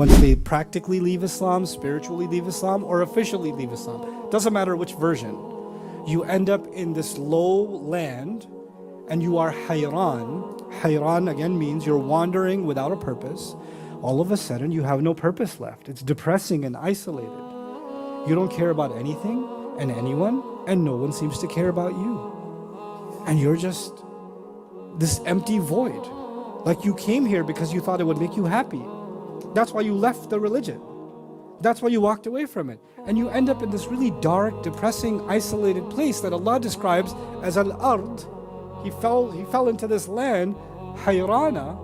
Once they practically leave Islam, spiritually leave Islam, or officially leave Islam, doesn't matter which version, you end up in this low land and you are hayran. Hayran again means you're wandering without a purpose. All of a sudden you have no purpose left. It's depressing and isolated. You don't care about anything and anyone, and no one seems to care about you. And you're just this empty void. Like you came here because you thought it would make you happy. That's why you left the religion. That's why you walked away from it. And you end up in this really dark, depressing, isolated place that Allah describes as al-ard. He fell into this land, hayrana,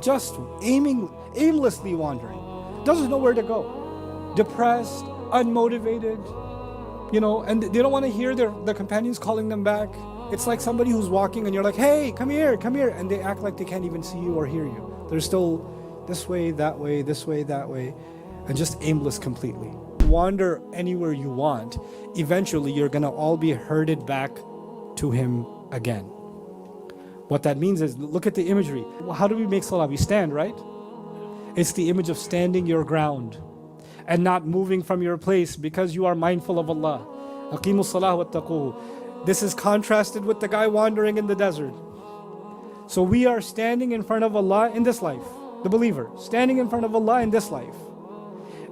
just aimlessly wandering. Doesn't know where to go. Depressed, unmotivated, and they don't want to hear their companions calling them back. It's like somebody who's walking and you're like, hey, come here, and they act like they can't even see you or hear you. They're still this way, that way, this way, that way, and just aimless completely. Wander anywhere you want. Eventually, you're gonna all be herded back to Him again. What that means is, look at the imagery. How do we make salah? We stand, right? It's the image of standing your ground and not moving from your place because you are mindful of Allah. Aqimus salah wattaquhu. This is contrasted with the guy wandering in the desert. So we are standing in front of Allah in this life. The believer, standing in front of Allah in this life.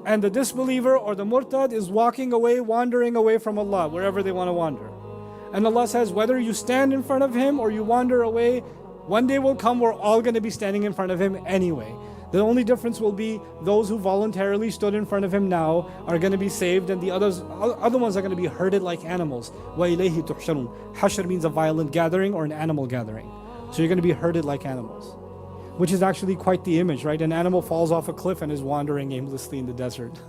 And the disbeliever or the murtad is walking away, wandering away from Allah, wherever they want to wander. And Allah says, whether you stand in front of Him or you wander away, one day will come we're all going to be standing in front of Him anyway. The only difference will be those who voluntarily stood in front of Him now are going to be saved, and the other ones are going to be herded like animals. وَإِلَيْهِ تُحْشَرُونَ. Hashr means a violent gathering or an animal gathering. So you're going to be herded like animals. Which is actually quite the image, right? An animal falls off a cliff and is wandering aimlessly in the desert.